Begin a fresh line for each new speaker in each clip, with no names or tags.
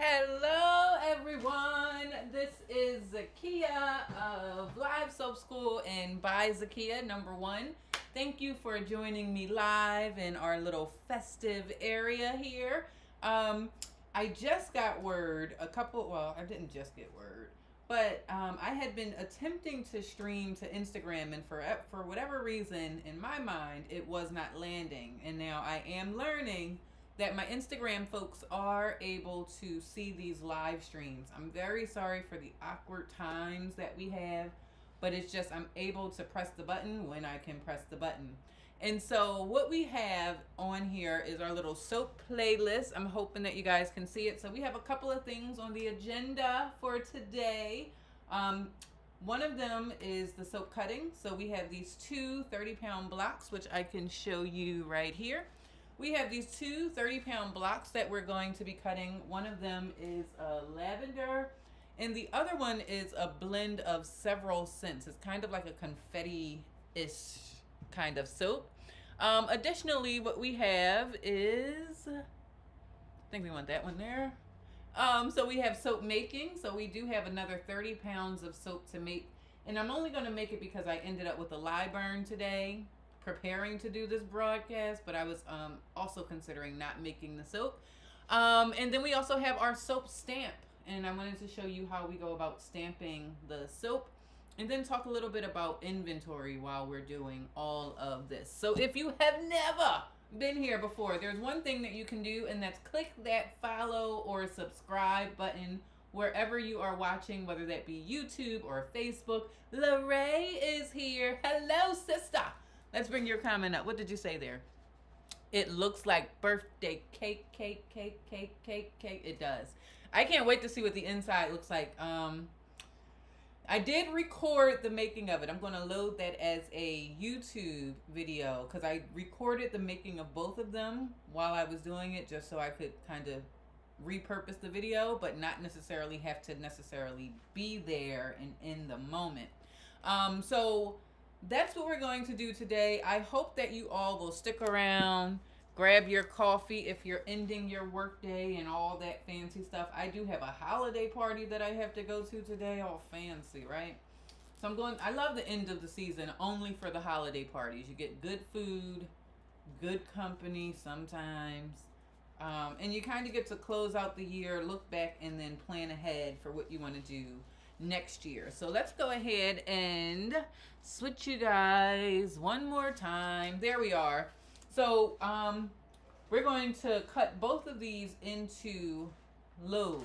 Hello, everyone. This is Zakia of Live Soap School and by Zakia #1. Thank you for joining me live in our little festive area here. I just got word I didn't just get word, but I had been attempting to stream to Instagram, and for whatever reason, in my mind, it was not landing. And now I am learning that my Instagram folks are able to see these live streams. I'm very sorry for the awkward times that we have, but it's just I'm able to press the button when I can press the button. And so what we have on here is our little soap playlist. I'm hoping that you guys can see it. So we have a couple of things on the agenda for today. One of them is the soap cutting. So we have these two 30-pound blocks, which I can show you right here. We have these two 30-pound blocks that we're going to be cutting. One of them is lavender, and the other one is a blend of several scents. It's kind of like a confetti-ish kind of soap. Additionally, what we have is, I think we want that one there. So we have soap making. So we do have another 30 pounds of soap to make. And I'm only going to make it because I ended up with a lye burn today, preparing to do this broadcast, but I was also considering not making the soap. And then we also have our soap stamp, and I wanted to show you how we go about stamping the soap, and then talk a little bit about inventory while we're doing all of this. So if you have never been here before, there's one thing that you can do, and that's click that follow or subscribe button wherever you are watching, whether that be YouTube or Facebook. Lorraine is here. Hello, sister. Let's bring your comment up. What did you say there? It looks like birthday cake. It does. I can't wait to see what the inside looks like. I did record the making of it. I'm going to load that as a YouTube video because I recorded the making of both of them while I was doing it, just so I could kind of repurpose the video, but not necessarily have to be there and in the moment. So that's what we're going to do today. I hope that you all will stick around, grab your coffee if you're ending your workday and all that fancy stuff. I do have a holiday party that I have to go to today, all fancy, right? So I love the end of the season only for the holiday parties. You get good food, good company sometimes, and you kind of get to close out the year, look back, and then plan ahead for what you want to do next year. So let's go ahead and switch you guys one more time. There we are. So we're going to cut both of these into loaves.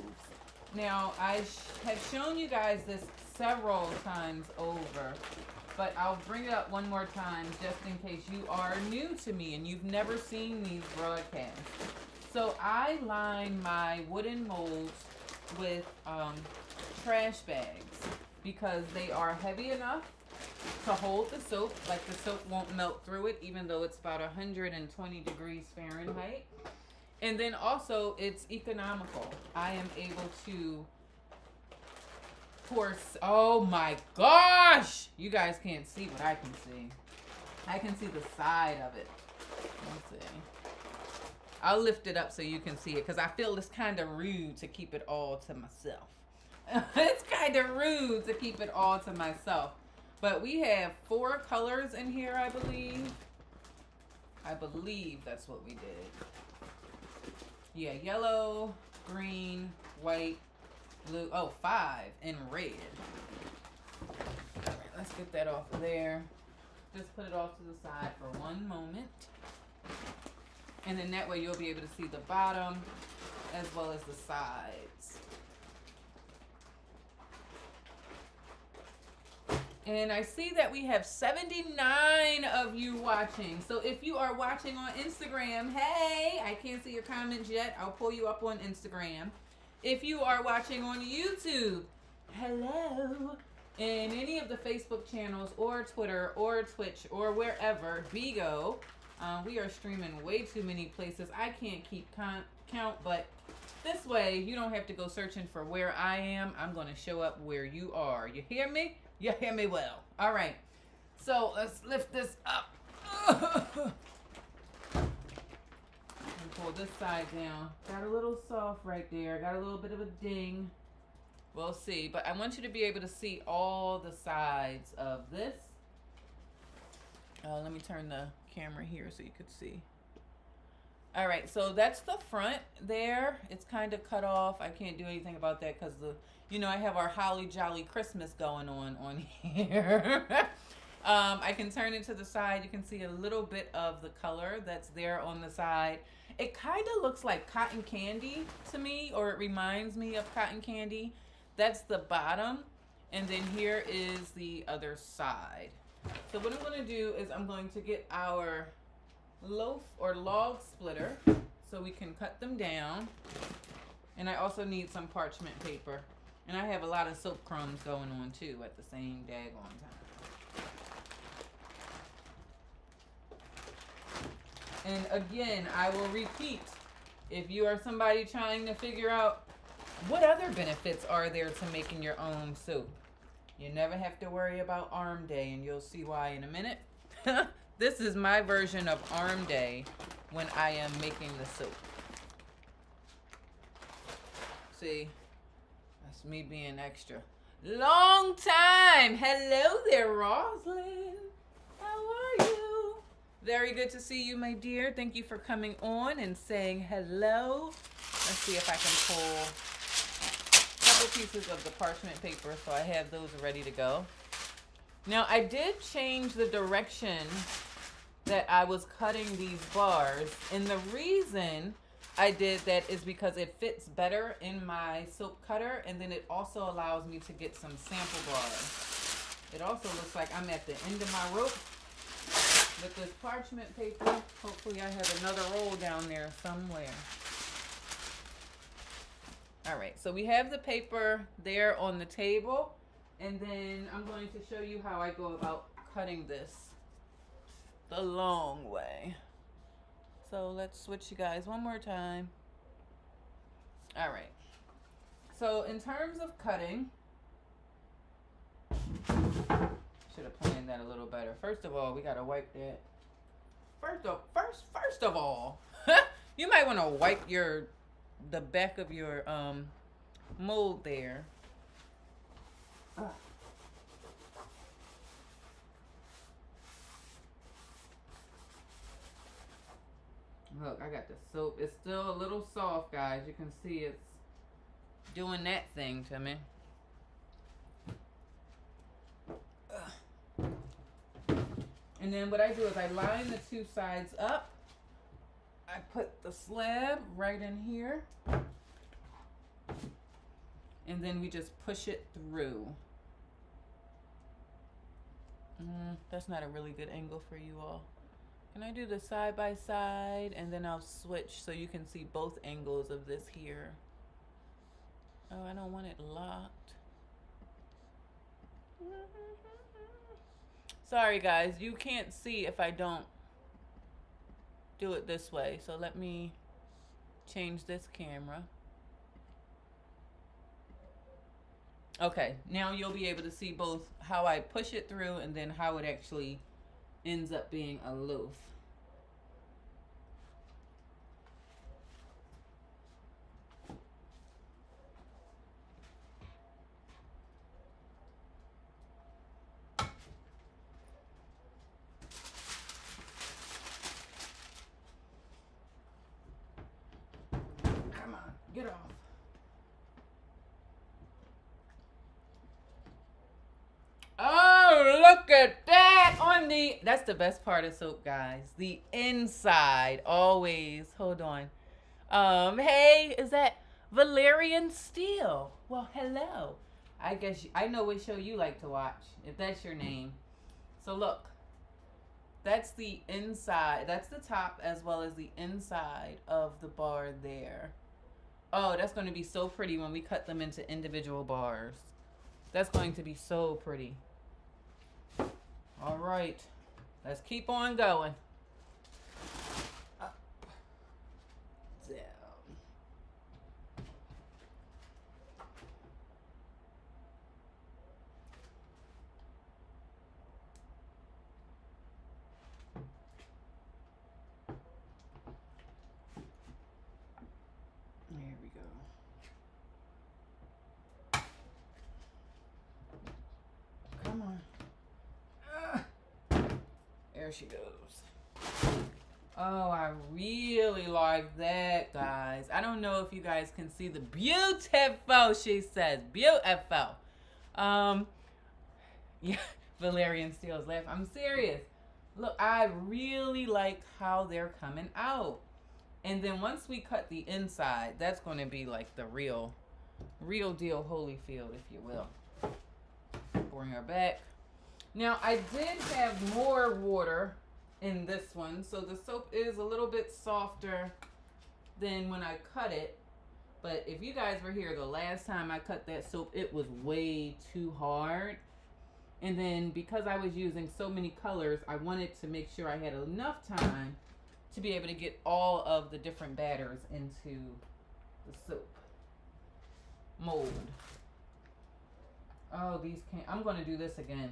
Now I have shown you guys this several times over, but I'll bring it up one more time just in case you are new to me and you've never seen these broadcasts. So I line my wooden molds with trash bags because they are heavy enough to hold the soap. Like, the soap won't melt through it even though it's about 120 degrees Fahrenheit. And then also it's economical. I am able to pour, oh my gosh, you guys can't see what I can see. I can see the side of it. Let's see. I'll lift it up so you can see it because I feel it's kind of rude to keep it all to myself. It's kind of rude to keep it all to myself. But we have 4 colors in here, I believe. I believe that's what we did. Yeah, yellow, green, white, blue. Oh, 5 and red. All right, let's get that off of there. Just put it off to the side for one moment. And then that way you'll be able to see the bottom as well as the sides. And I see that we have 79 of you watching. So if you are watching on Instagram, hey, I can't see your comments yet. I'll pull you up on Instagram. If you are watching on YouTube, hello. And any of the Facebook channels or Twitter or Twitch or wherever, Bigo, we are streaming way too many places. I can't keep count, but this way you don't have to go searching for where I am. I'm going to show up where you are. You hear me? You hear me well. All right. So let's lift this up. pull this side down. Got a little soft right there. Got a little bit of a ding. We'll see. But I want you to be able to see all the sides of this. Let me turn the camera here so you could see. All right, so that's the front there. It's kind of cut off. I can't do anything about that because I have our holly jolly Christmas going on here. I can turn it to the side. You can see a little bit of the color that's there on the side. It kind of looks like cotton candy to me, or it reminds me of cotton candy. That's the bottom, and then here is the other side. So what I'm going to do is I'm going to get our loaf or log splitter so we can cut them down. And I also need some parchment paper. And I have a lot of soap crumbs going on too at the same daggone time. And again, I will repeat, if you are somebody trying to figure out what other benefits are there to making your own soap, you never have to worry about arm day, and you'll see why in a minute. This is my version of arm day when I am making the soap. See, that's me being extra. Long time. Hello there, Roslyn. How are you? Very good to see you, my dear. Thank you for coming on and saying hello. Let's see if I can pull a couple pieces of the parchment paper so I have those ready to go. Now, I did change the direction that I was cutting these bars, and the reason I did that is because it fits better in my soap cutter, and then it also allows me to get some sample bars. It also looks like I'm at the end of my rope with this parchment paper. Hopefully I have another roll down there somewhere. All right, so we have the paper there on the table, and then I'm going to show you how I go about cutting this the long way. So let's switch you guys one more time. All right. So in terms of cutting, should have planned that a little better. First of all, we gotta wipe that. First of all, you might want to wipe the back of your mold there. Look, I got the soap. It's still a little soft, guys. You can see it's doing that thing to me. And then what I do is I line the two sides up. I put the slab right in here. And then we just push it through. That's not a really good angle for you all. Can I do the side by side, and then I'll switch so you can see both angles of this here. Oh, I don't want it locked. Sorry guys, you can't see if I don't do it this way. So let me change this camera. Okay, now you'll be able to see both how I push it through and then how it actually ends up being a loaf. Come on, get off. Oh, look at that on that's the best part of soap, guys. The inside, always. Hold on. Hey, is that Valerian Steel? Well, hello. I guess I know what show you like to watch, if that's your name. So look, that's the inside. That's the top as well as the inside of the bar there. Oh, that's going to be so pretty when we cut them into individual bars. That's going to be so pretty. All right, let's keep on going. Up, down. There we go. Come on. There she goes. Oh, I really like that, guys. I don't know if you guys can see the beautiful, she says. Beautiful. Yeah, Valerian Steele's laugh. I'm serious. Look, I really like how they're coming out. And then once we cut the inside, that's going to be like the real deal Holyfield, if you will. Bring her back. Now, I did have more water in this one, so the soap is a little bit softer than when I cut it. But if you guys were here the last time I cut that soap, it was way too hard. And then because I was using so many colors, I wanted to make sure I had enough time to be able to get all of the different batters into the soap mold. Oh, these can't. I'm going to do this again.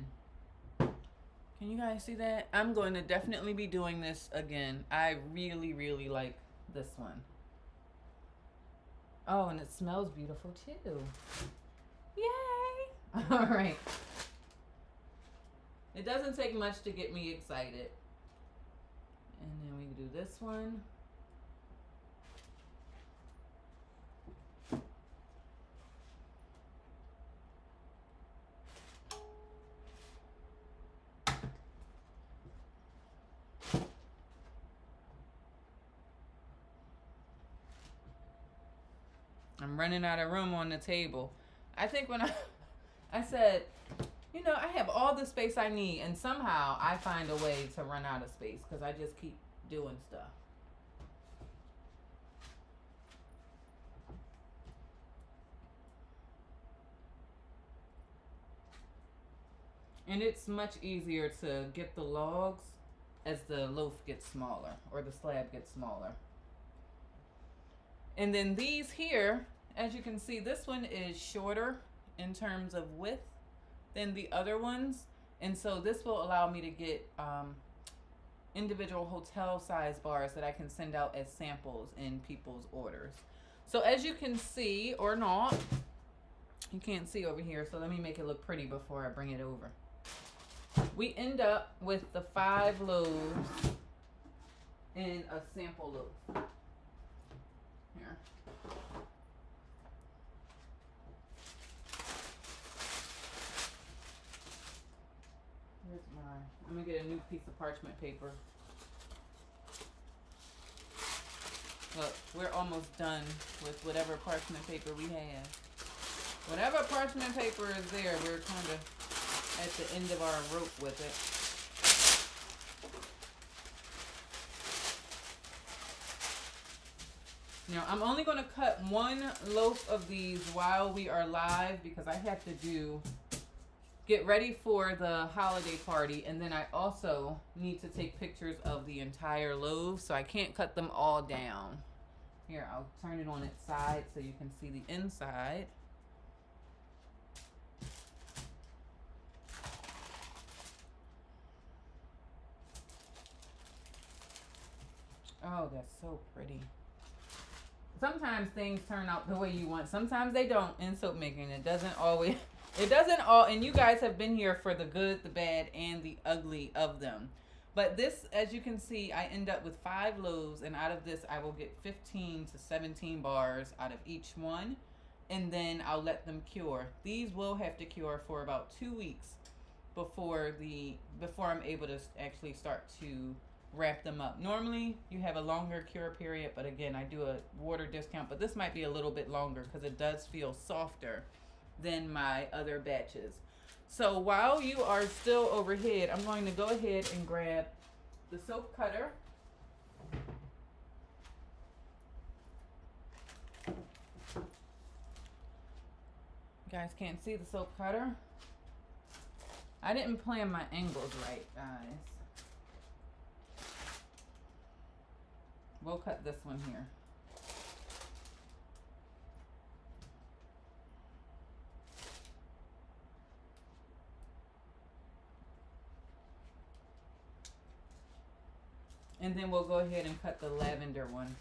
Can you guys see that? I'm going to definitely be doing this again. I really, really like this one. Oh, and it smells beautiful too. Yay! All right. It doesn't take much to get me excited. And then we do this one. I'm running out of room on the table. I think when I said, you know, I have all the space I need, and somehow I find a way to run out of space because I just keep doing stuff. And it's much easier to get the logs as the loaf gets smaller or the slab gets smaller. And then these here, as you can see, this one is shorter in terms of width than the other ones. And so this will allow me to get individual hotel size bars that I can send out as samples in people's orders. So as you can see, or not, you can't see over here, so let me make it look pretty before I bring it over. We end up with the 5 loaves in a sample loaf. Here. Here's mine. I'm gonna get a new piece of parchment paper. Look, we're almost done with whatever parchment paper we have. Whatever parchment paper is there, we're kind of at the end of our rope with it. Now, I'm only going to cut 1 loaf of these while we are live because I have to get ready for the holiday party, and then I also need to take pictures of the entire loaf, so I can't cut them all down. Here, I'll turn it on its side so you can see the inside. Oh, that's so pretty. Sometimes things turn out the way you want. Sometimes they don't in soap making. It doesn't always. It doesn't all. And you guys have been here for the good, the bad, and the ugly of them. But this, as you can see, I end up with 5 loaves, and out of this, I will get 15 to 17 bars out of each one, and then I'll let them cure. These will have to cure for about 2 weeks before I'm able to actually start to wrap them up. Normally you have a longer cure period, but again, I do a water discount, but this might be a little bit longer because it does feel softer than my other batches. So while you are still overhead, I'm going to go ahead and grab the soap cutter. You guys can't see the soap cutter. I didn't plan my angles right, guys. We'll cut this one here. And then we'll go ahead and cut the lavender one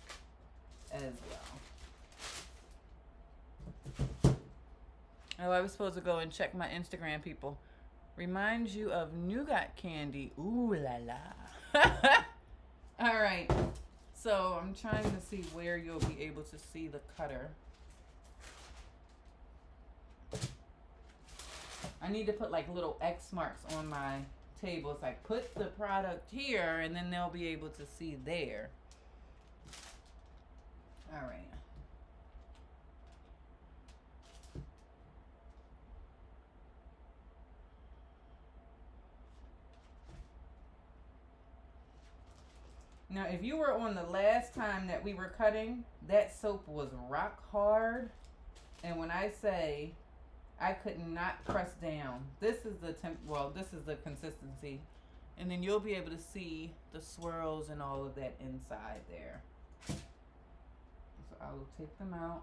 as well. Oh, I was supposed to go and check my Instagram, people. Reminds you of nougat candy. Ooh la la. All right. So I'm trying to see where you'll be able to see the cutter. I need to put like little X marks on my table. It's like put the product here and then they'll be able to see there. All right. Now, if you were on the last time that we were cutting, that soap was rock hard. And when I say I could not press down, this is the this is the consistency. And then you'll be able to see the swirls and all of that inside there. So I will take them out.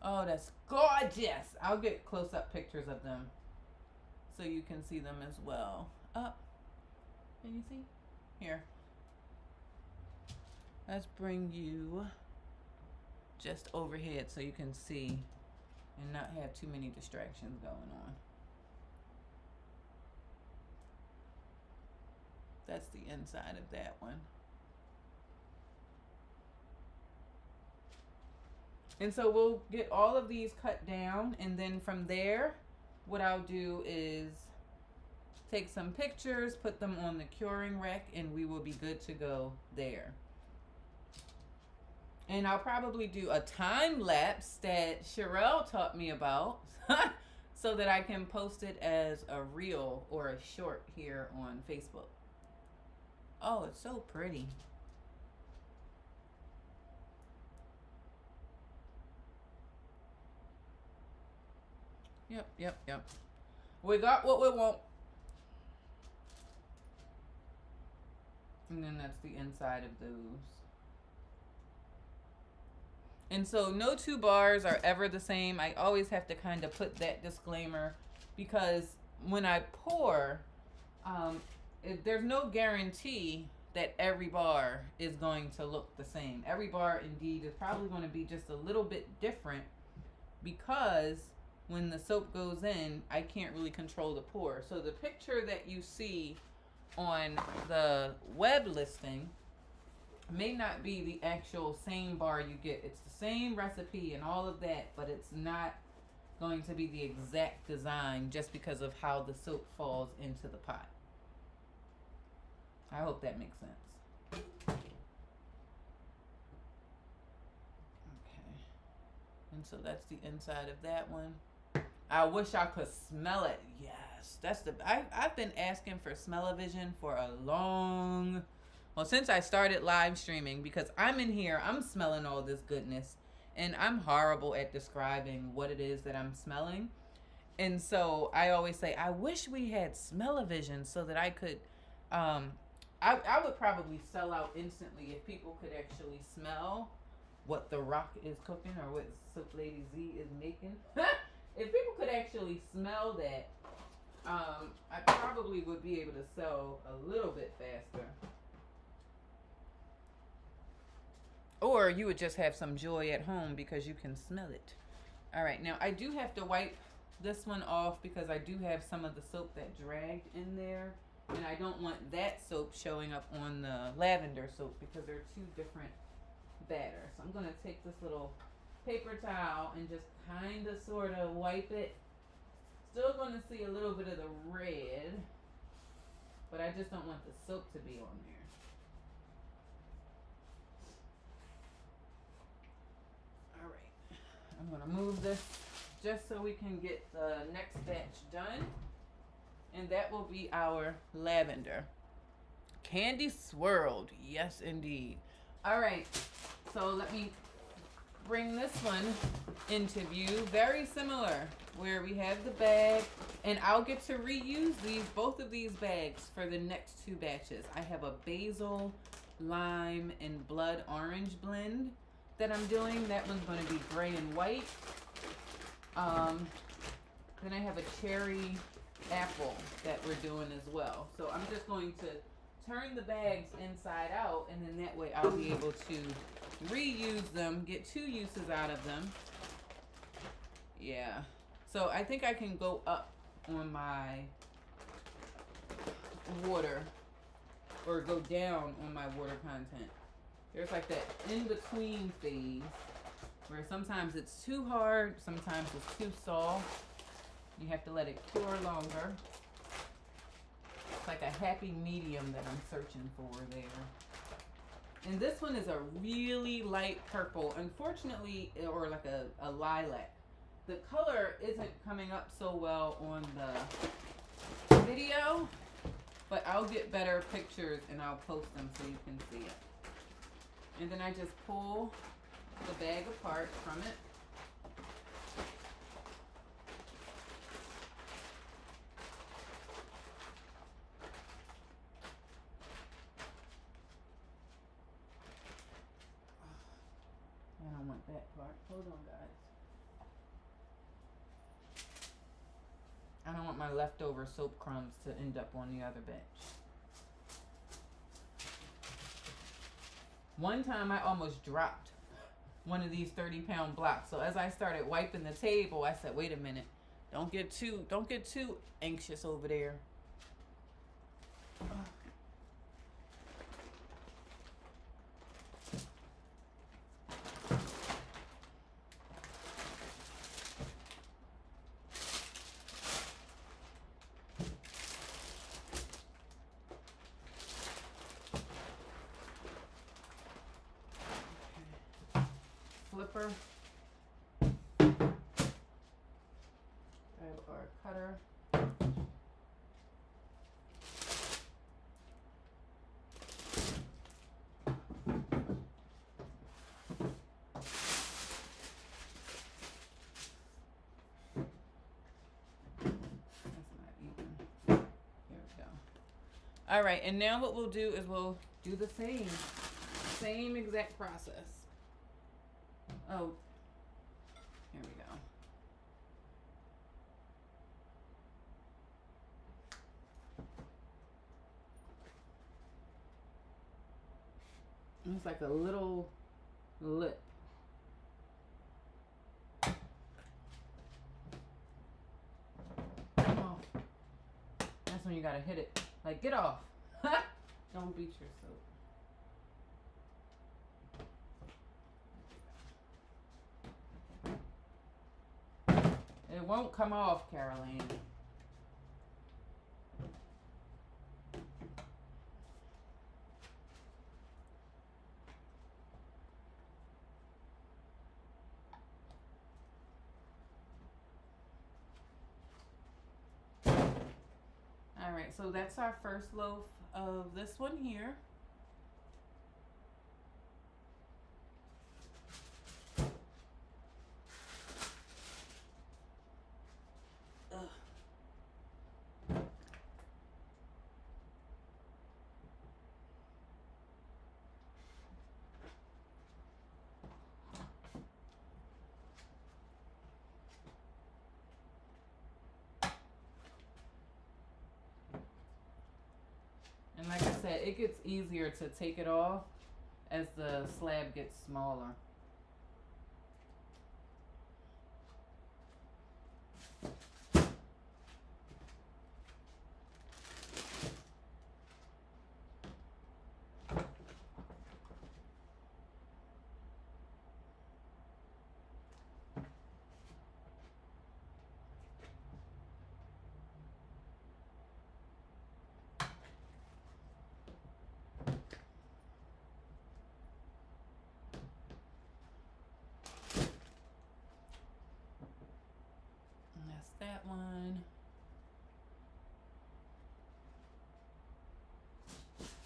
Oh, that's gorgeous. I'll get close-up pictures of them so you can see them as well. Up. Can you see? Here. Let's bring you just overhead so you can see and not have too many distractions going on. That's the inside of that one. And so we'll get all of these cut down, and then from there, what I'll do is take some pictures, put them on the curing rack, and we will be good to go there. And I'll probably do a time lapse that Sherelle taught me about so that I can post it as a reel or a short here on Facebook. Oh, it's so pretty. Yep. We got what we want. And then that's the inside of those. And so no two bars are ever the same. I always have to kind of put that disclaimer because when I pour, there's no guarantee that every bar is going to look the same. Every bar indeed is probably going to be just a little bit different because when the soap goes in, I can't really control the pour. So the picture that you see on the web listing may not be the actual same bar you get. It's the same recipe and all of that, but it's not going to be the exact design just because of how the soap falls into the pot. I hope that makes sense. Okay. And so that's the inside of that one. I wish I could smell it. Yes. That's I've been asking for smell-o-vision for a long since I started live streaming, because I'm in here, I'm smelling all this goodness, and I'm horrible at describing what it is that I'm smelling. And so I always say, I wish we had smell-o-vision so that I could, I would probably sell out instantly if people could actually smell what The Rock is cooking or what Soap Lady Z is making. If people could actually smell that, I probably would be able to sell a little bit faster. Or you would just have some joy at home because you can smell it. All right, now I do have to wipe this one off because I do have some of the soap that dragged in there. And I don't want that soap showing up on the lavender soap because they're two different batters. So I'm going to take this little paper towel and just kind of sort of wipe it. Still going to see a little bit of the red, but I just don't want the soap to be on there. I'm going to move this just so we can get the next batch done. And that will be our lavender. Candy swirled. Yes, indeed. All right. So let me bring this one into view. Very similar, where we have the bag. And I'll get to reuse both of these bags for the next two batches. I have a basil, lime, and blood orange blend that I'm doing. That one's going to be gray and white. Then I have a cherry apple that we're doing as well. So I'm just going to turn the bags inside out, and then that way I'll be able to reuse them, get two uses out of them. Yeah. So I think I can go up on my water or go down on my water content. There's like that in-between phase where sometimes it's too hard, sometimes it's too soft. You have to let it cure longer. It's like a happy medium that I'm searching for there. And this one is a really light purple, unfortunately, or like a lilac. The color isn't coming up so well on the video, but I'll get better pictures and I'll post them so you can see it. And then I just pull the bag apart from it. I don't want that part. Hold on, guys. I don't want my leftover soap crumbs to end up on the other bench. One time I almost dropped one of these 30-pound blocks. So as I started wiping the table, I said, wait a minute. Don't get too anxious over there. Flipper. Grab our cutter. All right, and now what we'll do is we'll do the same exact process. Oh, here we go. It's like a little lip. Oh, that's when you gotta hit it. Like, get off. Don't beat your soap. It won't come off, Caroline. All right, so that's our first loaf of this one here. And like I said, it gets easier to take it off as the slab gets smaller. That one.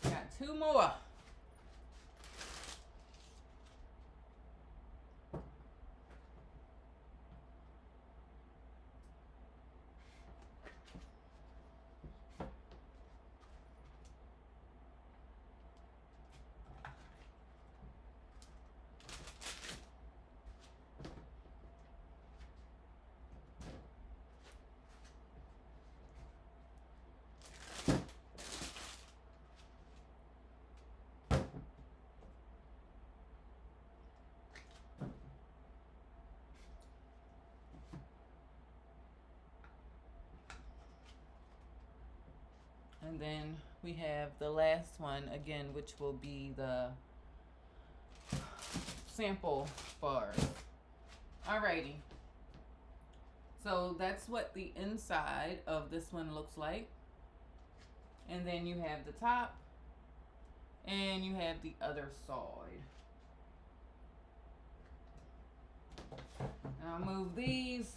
Got two more. And then we have the last one again, which will be the sample bars. Alrighty. So that's what the inside of this one looks like. And then you have the top and you have the other side. I'll move these.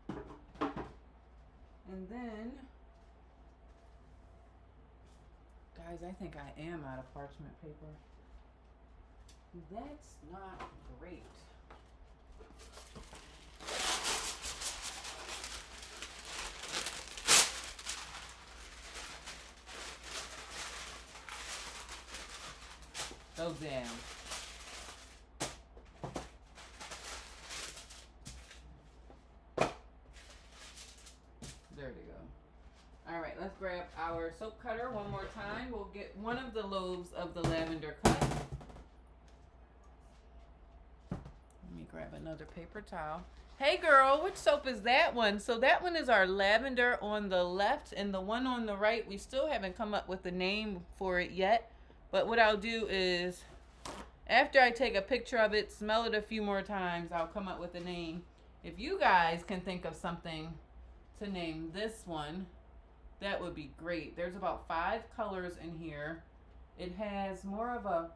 And then, guys, I think I am out of parchment paper. That's not great. Go down. There we go. All right, let's grab our soap cutter one more time. We'll get one of the loaves of the lavender cut. Let me grab another paper towel. Hey girl, which soap is that one? So that one is our lavender on the left, and the one on the right, we still haven't come up with a name for it yet. But what I'll do is, after I take a picture of it, smell it a few more times, I'll come up with a name. If you guys can think of something to name this one, that would be great. There's about 5 colors in here. It has more of a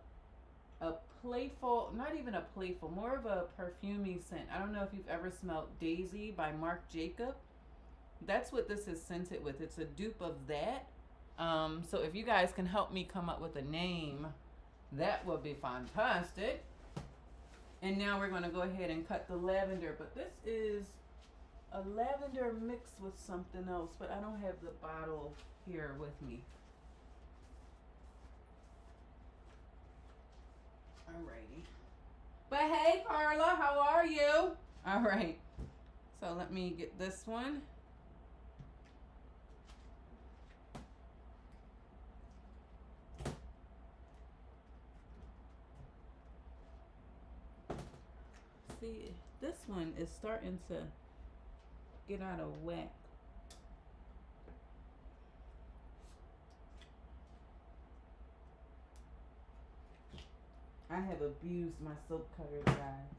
playful, not even a playful, more of a perfumey scent. I don't know if you've ever smelled Daisy by Marc Jacob. That's what this is scented with. It's a dupe of that. So if you guys can help me come up with a name, that would be fantastic. And now we're going to go ahead and cut the lavender. But this is a lavender mixed with something else, but I don't have the bottle here with me. Alrighty. But hey, Carla, how are you? All right. So let me get this one. See, this one is starting to get out of whack. I have abused my soap cutter, guys.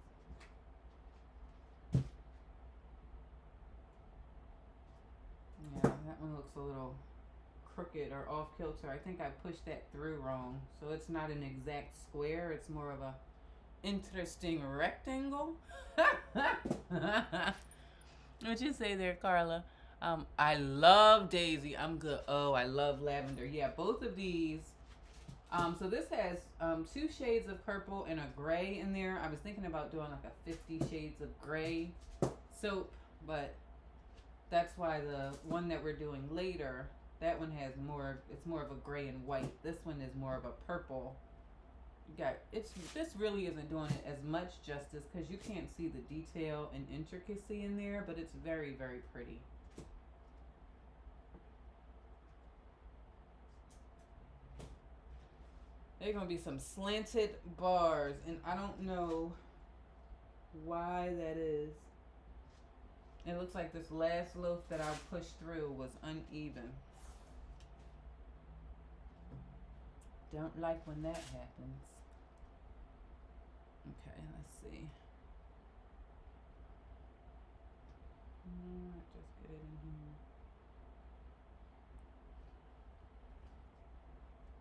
Yeah, that one looks a little crooked or off kilter. I think I pushed that through wrong. So it's not an exact square. It's more of a interesting rectangle. What you say there, Carla? I love Daisy. I'm good. Oh, I love lavender. Yeah, both of these. So this has 2 shades of purple and a gray in there. I was thinking about doing like a 50 shades of gray soap, but that's why the one that we're doing later, that one has more, it's more of a gray and white. This one is more of a purple. This really isn't doing it as much justice because you can't see the detail and intricacy in there, but it's very, very pretty. There are going to be some slanted bars, and I don't know why that is. It looks like this last loaf that I pushed through was uneven. Don't like when that happens. Okay, let's see. Just get it in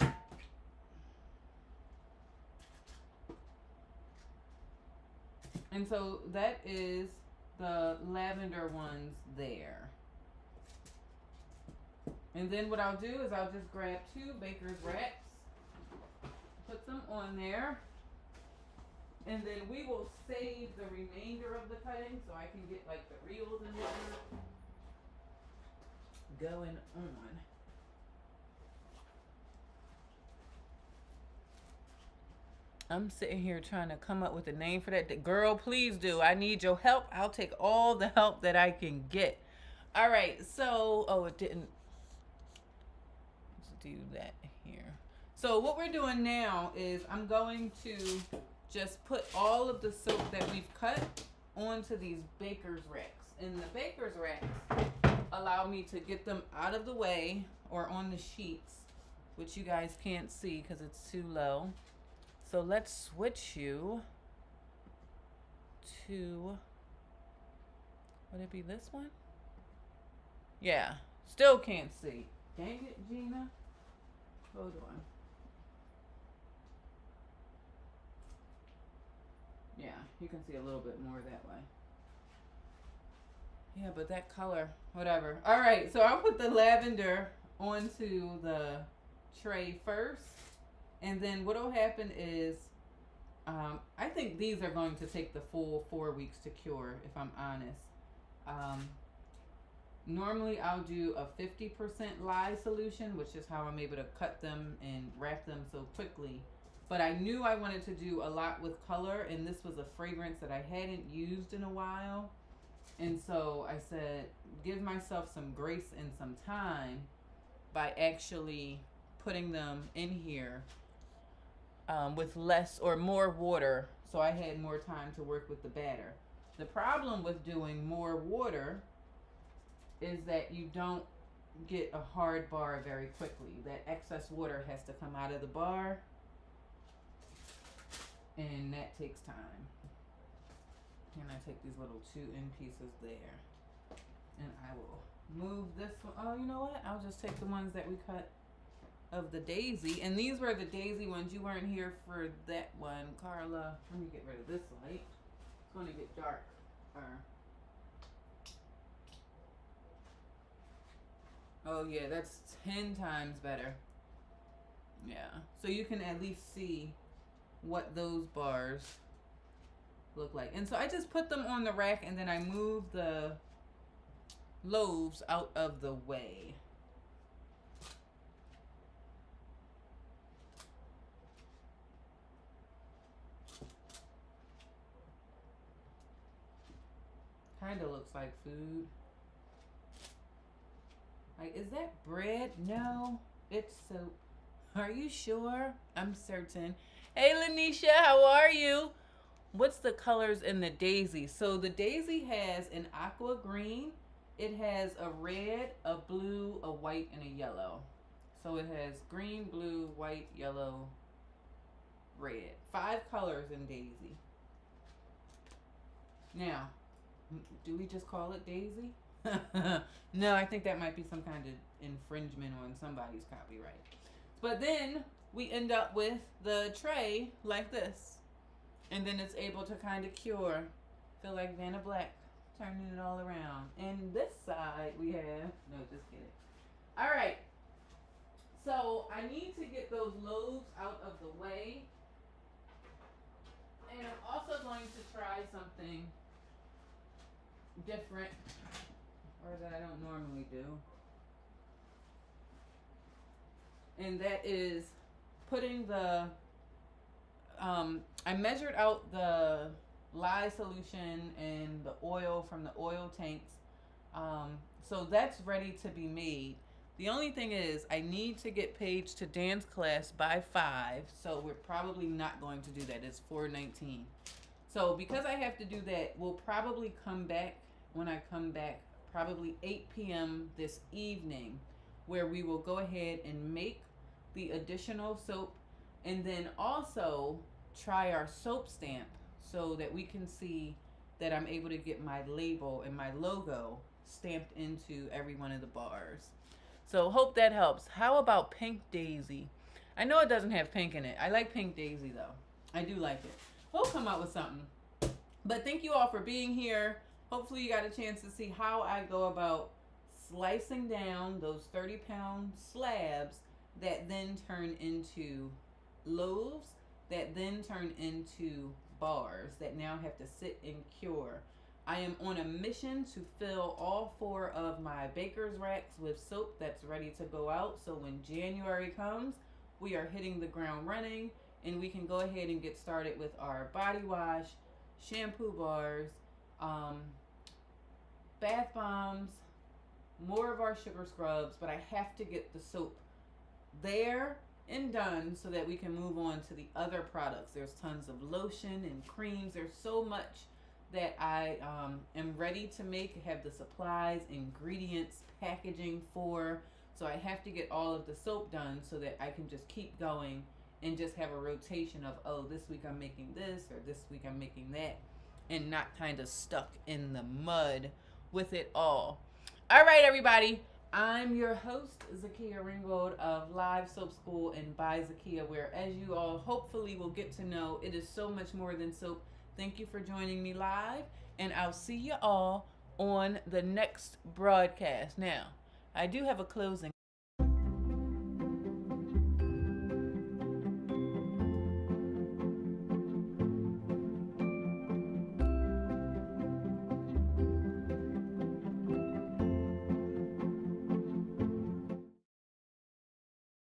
here. And so that is the lavender ones there. And then what I'll do is I'll just grab 2 baker's racks, put them on there, and then we will save the remainder of the cutting so I can get like the reels and whatnot going on. I'm sitting here trying to come up with a name for that. Girl, please do. I need your help. I'll take all the help that I can get. All right, so, oh, it didn't. Let's do that here. So what we're doing now is I'm going to just put all of the soap that we've cut onto these baker's racks. And the baker's racks allow me to get them out of the way or on the sheets, which you guys can't see because it's too low. So let's switch you to, would it be this one? Yeah, still can't see. Dang it, Gina. Hold on. Yeah, you can see a little bit more that way. Yeah, but that color, whatever. All right, so I'll put the lavender onto the tray first. And then what will happen is, I think these are going to take the full 4 weeks to cure, if I'm honest. Normally I'll do a 50% lye solution, which is how I'm able to cut them and wrap them so quickly. But I knew I wanted to do a lot with color, and this was a fragrance that I hadn't used in a while. And so I said, give myself some grace and some time by actually putting them in here with less or more water, so I had more time to work with the batter. The problem with doing more water is that you don't get a hard bar very quickly. That excess water has to come out of the bar, and that takes time. And I take these little 2-inch pieces there, and I will move this one. Oh, you know what? I'll just take the ones that we cut of the daisy, and these were the daisy ones. You weren't here for that one, Carla. Let me get rid of this light. It's going to get dark. Oh yeah, that's 10 times better. Yeah, so you can at least see what those bars look like. And so I just put them on the rack, and then I move the loaves out of the way. Kind of looks like food. Like, is that bread? No, it's soap. Are you sure? I'm certain. Hey, Lanisha, how are you? What's the colors in the daisy? So the daisy has an aqua green. It has a red, a blue, a white, and a yellow. So it has green, blue, white, yellow, red. 5 colors in daisy. Now, do we just call it daisy? No, I think that might be some kind of infringement on somebody's copyright. But then we end up with the tray like this. And then it's able to kind of cure. Feel like Vanna Black, turning it all around. And this side we have, no, just kidding. All right. So I need to get those loaves out of the way. And I'm also going to try something different, or that I don't normally do. And that is putting the, I measured out the lye solution and the oil from the oil tanks. So that's ready to be made. The only thing is I need to get Paige to dance class by 5. So we're probably not going to do that. It's 4:19. So because I have to do that, we'll probably come back when I come back, probably 8 p.m. this evening, where we will go ahead and make the additional soap, and then also try our soap stamp so that we can see that I'm able to get my label and my logo stamped into every one of the bars. So hope that helps. How about Pink Daisy? I know it doesn't have pink in it. I like Pink Daisy though. I do like it. We'll come up with something. But thank you all for being here. Hopefully you got a chance to see how I go about slicing down those 30-pound slabs that then turn into loaves, that then turn into bars that now have to sit and cure. I am on a mission to fill all 4 of my baker's racks with soap that's ready to go out. So when January comes, we are hitting the ground running, and we can go ahead and get started with our body wash, shampoo bars, bath bombs, more of our sugar scrubs, but I have to get the soap there and done so that we can move on to the other products. There's tons of lotion and creams. There's so much that I am ready to make, have the supplies, ingredients, packaging for. So I have to get all of the soap done so that I can just keep going and just have a rotation of, oh, this week I'm making this or this week I'm making that, and not kind of stuck in the mud with it all. All right, everybody. I'm your host, Zakia Ringgold of Live Soap School and by Zakia, where, as you all hopefully will get to know, it is so much more than soap. Thank you for joining me live, and I'll see you all on the next broadcast. Now, I do have a closing